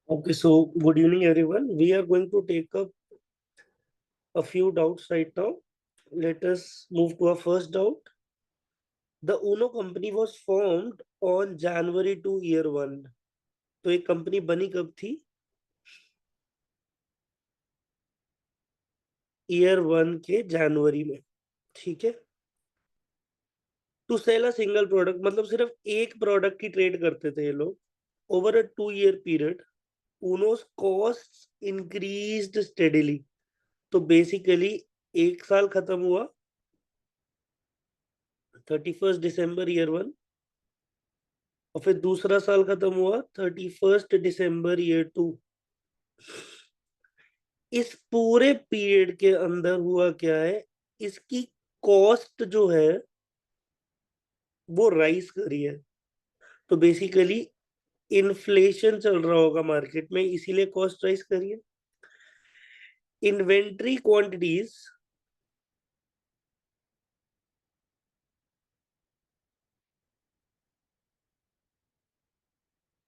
Okay, so good evening, everyone. We are going to take up a few doubts right now. Let us move to our first doubt. The Uno company was formed on January to year one. तो एक company बनी कब थी? Year one के जनवरी में. ठीक है. To sell a single product, मतलब सिर्फ एक प्रोडक्ट की ट्रेड करते थे ये लोग. Over a 2 year period Uno's costs increased steadily. तो बेसिकली एक साल खत्म हुआ 31 दिसंबर ईयर वन, और फिर दूसरा साल खत्म हुआ 31 दिसंबर ईयर टू. इस पूरे पीरियड के अंदर हुआ क्या है, इसकी कॉस्ट जो है वो राइज करी है. तो बेसिकली इन्फ्लेशन चल रहा होगा मार्केट में, इसीलिए कॉस्ट राइज करी है. इन्वेंट्री क्वांटिटीज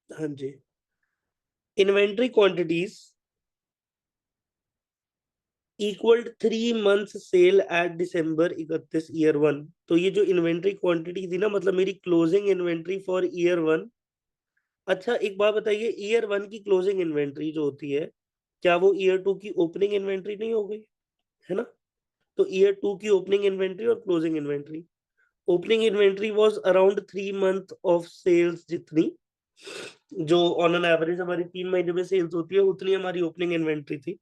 हाँ जी, inventory quantities equalled 3 months sale at December 31 year one. तो ये जो इन्वेंट्री क्वांटिटी थी ना, मतलब मेरी closing inventory for year one. अच्छा, एक बात बताइए, ईयर वन की क्लोजिंग इन्वेंट्री जो होती है, क्या वो ईयर टू की ओपनिंग इन्वेंट्री नहीं हो गई? है ना. तो ईयर टू की ओपनिंग इन्वेंट्री और closing inventory, opening inventory was around 3 month of sales, जितनी जो ऑन एन एवरेज हमारी 3 महीने में सेल्स होती है उतनी हमारी ओपनिंग इन्वेंट्री थी.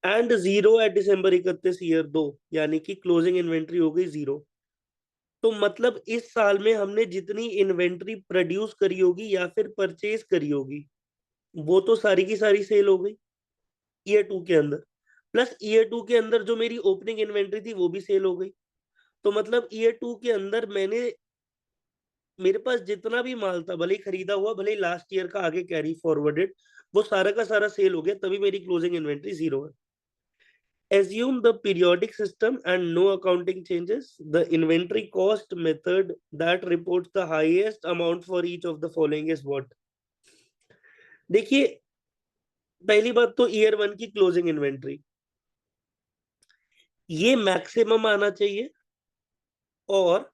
And zero eight December 31 year दो, यानी कि क्लोजिंग इन्वेंट्री हो गई जीरो. तो मतलब इस साल में हमने जितनी इन्वेंट्री प्रोड्यूस करी होगी या फिर परचेज करी होगी, वो तो सारी की सारी सेल हो गई ईयर टू के अंदर. प्लस ईयर टू के अंदर जो मेरी ओपनिंग इन्वेंट्री थी वो भी सेल हो गई. तो मतलब ईयर टू के अंदर मेरे पास जितना भी माल था, भले ही खरीदा हुआ, भले ही लास्ट ईयर का आगे कैरी फॉरवर्डेड, वो सारा का सारा सेल हो गया, तभी मेरी क्लोजिंग इन्वेंट्री जीरो है. Assume the periodic system and no accounting changes. The inventory cost method that reports the highest amount for each of the following is what? देखिए, पहली बात तो ईयर वन की क्लोजिंग इन्वेंट्री, ये maximum आना चाहिए. और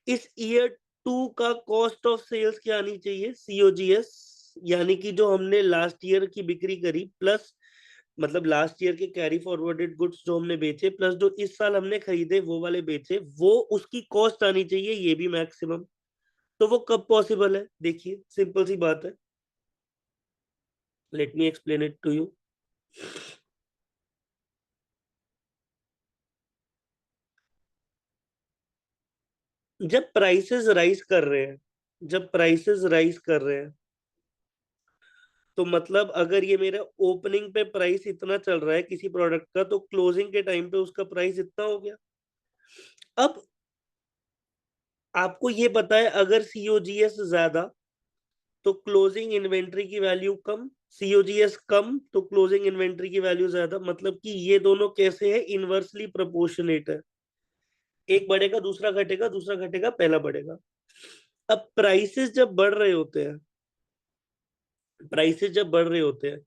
इस ईयर टू का कॉस्ट ऑफ सेल्स क्या आनी चाहिए? सीओजीएस, यानी कि जो हमने लास्ट ईयर की बिक्री करी, प्लस मतलब लास्ट ईयर के कैरी फॉरवर्डेड गुड्स जो हमने बेचे, प्लस जो इस साल हमने खरीदे वो वाले बेचे, वो उसकी कॉस्ट आनी चाहिए, ये भी मैक्सिमम. तो वो कब पॉसिबल है? देखिए, सिंपल सी बात है. Let me explain it to you. जब प्राइसेस राइज कर रहे हैं, जब प्राइसेस राइज कर रहे हैं, तो मतलब अगर ये मेरा ओपनिंग पे प्राइस इतना चल रहा है किसी प्रोडक्ट का, तो क्लोजिंग के टाइम पे उसका प्राइस इतना हो गया. अब आपको ये पता है, अगर सीओजीएस ज्यादा तो क्लोजिंग इन्वेंट्री की वैल्यू कम, सीओजीएस कम तो क्लोजिंग इन्वेंट्री की वैल्यू ज्यादा. मतलब कि ये दोनों कैसे है? इनवर्सली प्रोपोर्शनेट है. एक बढ़ेगा दूसरा घटेगा, दूसरा घटेगा पहला बढ़ेगा. अब प्राइसेस जब बढ़ रहे होते हैं, प्राइसेस जब बढ़ रहे होते हैं,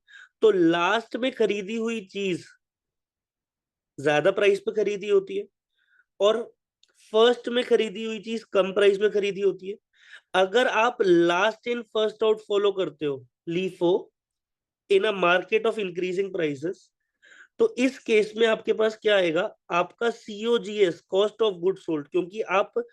तो लास्ट में खरीदी हुई चीज ज्यादा प्राइस पे खरीदी होती है, और फर्स्ट में खरीदी हुई चीज कम प्राइस में खरीदी होती है. अगर आप last in first out follow करते हो, LIFO, in a market of increasing prices, तो इस केस में आपके पास क्या आएगा? आपका COGS, cost of good sold, क्योंकि आप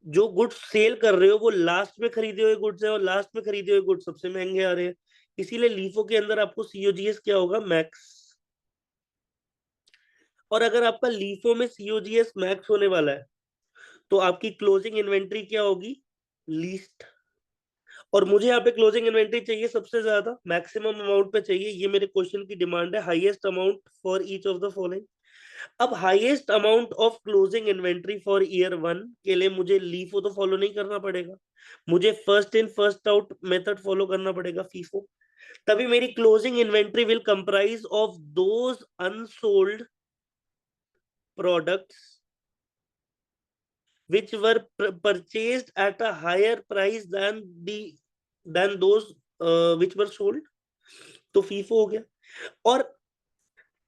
जो गुड्स सेल कर रहे हो वो लास्ट में खरीदे हुए गुड्स है, और लास्ट में खरीदे हुए गुड्स सबसे महंगे आ रहे हैं. इसीलिए लीफो के अंदर आपको सीओजीएस क्या होगा? मैक्स. और अगर आपका लीफो में सीओजीएस मैक्स होने वाला है, तो आपकी क्लोजिंग इन्वेंट्री क्या होगी? लीस्ट. और मुझे यहाँ पे क्लोजिंग इन्वेंट्री चाहिए सबसे ज्यादा, मैक्सिमम अमाउंट पे चाहिए, ये मेरे क्वेश्चन की डिमांड है, highest amount for each of the following. अब highest amount of closing inventory for year one के लिए मुझे लीफो तो फॉलो नहीं करना पड़ेगा, मुझे first in first out method follow करना पड़ेगा, फीफो. तभी मेरी closing inventory will comprise of those unsold products which were purchased at a higher price than those which were sold, तो फीफो हो गया। और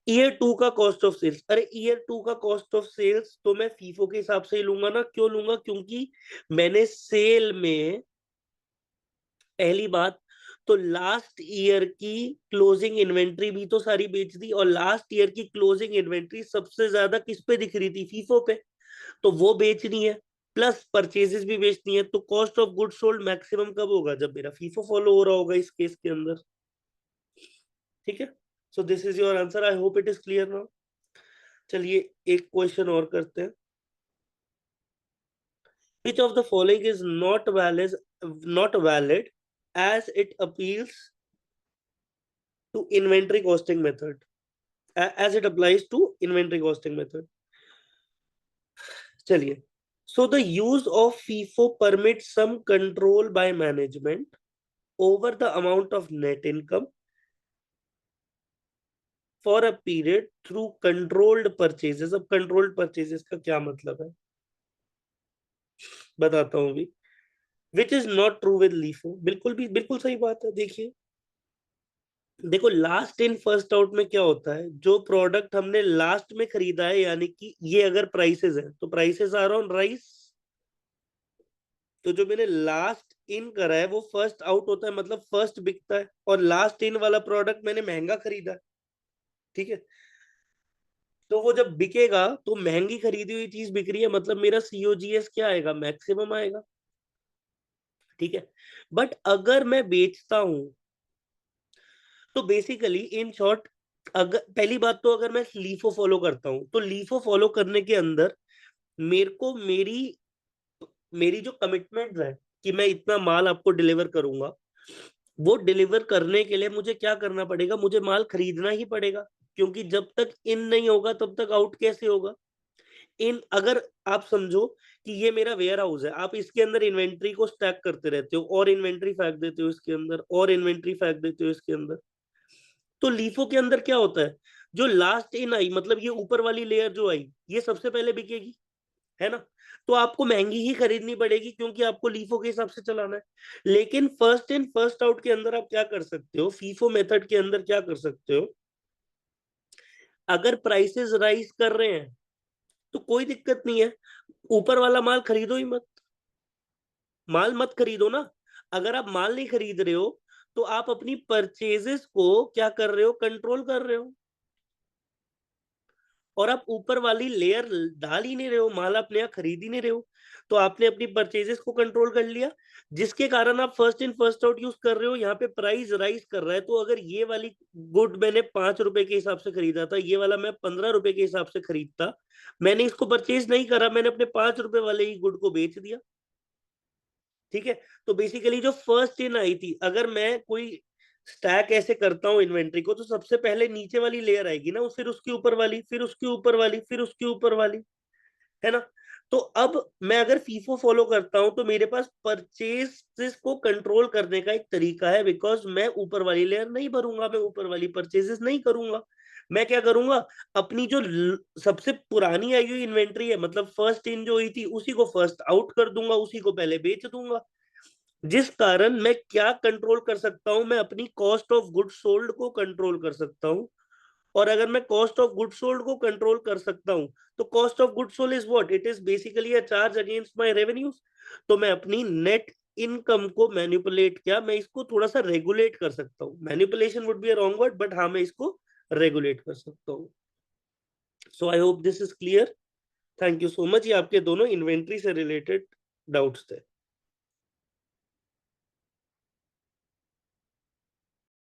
ईयर 2 का कॉस्ट ऑफ सेल्स, अरे ईयर 2 का कॉस्ट ऑफ सेल्स तो मैं फीफो के हिसाब से ही लूंगा ना। क्यों लूंगा? क्योंकि मैंने सेल में, पहली बात तो लास्ट ईयर की क्लोजिंग इन्वेंट्री भी तो सारी बेच दी, और लास्ट ईयर की क्लोजिंग इन्वेंट्री सबसे ज्यादा किस पे दिख रही थी? फीफो पे। तो वो बेचनी है, प्लस परचेजेस भी बेचनी है। तो cost of good sold maximum कब होगा? जब मेरा फीफो फॉलो हो रहा होगा इस केस के अंदर। ठीक है, so this is your answer. I hope it is clear now. चलिए एक क्वेश्चन और करते हैं। Which of the following is not valid as it appeals to inventory costing method, as it applies to inventory costing method? चलिए, so the use of FIFO permits some control by management over the amount of net income for a period through controlled purchases. अब controlled purchases का क्या मतलब है बताता हूँ अभी। Which is not true with LIFO, बिल्कुल भी बिल्कुल सही बात है। देखिए, देखो लास्ट इन फर्स्ट आउट में क्या होता है, जो प्रोडक्ट हमने लास्ट में खरीदा है, यानी कि ये अगर प्राइसेस है तो प्राइसेस आर ऑन राइस, तो जो मैंने लास्ट इन करा है वो फर्स्ट आउट होता है, मतलब फर्स्ट बिकता है। और लास्ट इन वाला प्रोडक्ट मैंने महंगा खरीदा है, ठीक है, तो वो जब बिकेगा तो महंगी खरीदी हुई चीज बिक रही है, मतलब मेरा सीओजीएस क्या आएगा? मैक्सिमम आएगा। ठीक है, बट अगर मैं बेचता हूं तो बेसिकली इन शॉर्ट, अगर पहली बात तो अगर मैं लीफो फॉलो करता हूं तो लीफो फॉलो करने के अंदर मेरे को मेरी मेरी जो कमिटमेंट है कि मैं इतना माल आपको डिलीवर करूंगा, वो डिलीवर करने के लिए मुझे क्या करना पड़ेगा? मुझे माल खरीदना ही पड़ेगा, क्योंकि जब तक इन नहीं होगा तब तक आउट कैसे होगा? इन, अगर आप समझो कि ये मेरा वेयर हाउस है, आप इसके अंदर इन्वेंट्री को स्टैक करते रहते हो, और इन्वेंट्री फेंक देते हो इसके अंदर, और इन्वेंट्री फेंक देते हो इसके अंदर, तो लीफो के अंदर क्या होता है? जो लास्ट इन आई, मतलब ये ऊपर वाली लेयर जो आई, ये सबसे पहले बिकेगी, है ना? तो आपको महंगी ही खरीदनी पड़ेगी, क्योंकि आपको लीफो के हिसाब से चलाना है। लेकिन फर्स्ट इन फर्स्ट आउट के अंदर आप क्या कर सकते हो? फीफो मेथड के अंदर क्या कर सकते हो? अगर प्राइसेस राइज कर रहे हैं तो कोई दिक्कत नहीं है, ऊपर वाला माल खरीदो ही मत, माल मत खरीदो ना। अगर आप माल नहीं खरीद रहे हो तो आप अपनी परचेजेस को क्या कर रहे हो? कंट्रोल कर रहे हो। और आप ऊपर वाली लेयर डाल ही नहीं रहे हो, माल आप नया खरीद ही नहीं रहे हो, तो आपने अपनी परचेजेस को कंट्रोल कर लिया, जिसके कारण आप first in first out use कर रहे हो। यहाँ पे प्राइस राइज कर रहा है, तो अगर ये वाली गुड मैंने 5 रुपए के हिसाब से खरीदा था, ये वाला मैं 15 रुपए के हिसाब से खरीदता, मैंने इसको परचेज नहीं करा, मैंने अपने 5 रुपए वाले ही गुड को बेच दिया। ठीक है, तो बेसिकली जो फर्स्ट इन आई थी, अगर मैं कोई स्टैक ऐसे करता हूँ इन्वेंट्री को, तो सबसे पहले नीचे वाली लेयर आएगी ना, फिर उसके ऊपर वाली, फिर उसके ऊपर वाली, फिर उसके ऊपर वाली, है ना? तो अब मैं अगर फीफो फॉलो करता हूं तो मेरे पास परचेजेस को कंट्रोल करने का एक तरीका है, बिकॉज मैं ऊपर वाली लेयर नहीं भरूंगा, मैं ऊपर वाली परचेजेस नहीं करूंगा। मैं क्या करूंगा? अपनी जो सबसे पुरानी आई हुई इन्वेंट्री है, मतलब फर्स्ट इन जो हुई थी, उसी को फर्स्ट आउट कर दूंगा, उसी को पहले बेच दूंगा। जिस कारण मैं क्या कंट्रोल कर सकता हूं? मैं अपनी कॉस्ट ऑफ गुड सोल्ड को कंट्रोल कर सकता हूं। और अगर मैं कॉस्ट ऑफ गुड सोल्ड को कंट्रोल कर सकता हूं, तो cost of good sold is what? It is basically a charge against my revenues. तो मैं अपनी नेट इनकम को मैनिपुलेट, क्या मैं इसको थोड़ा सा रेगुलेट कर सकता हूँ? Manipulation would be a wrong word, but हाँ मैं इसको रेगुलेट कर सकता हूँ। So I hope this is clear. Thank you so much. ये आपके दोनों इन्वेंट्री से रिलेटेड डाउट्स थे।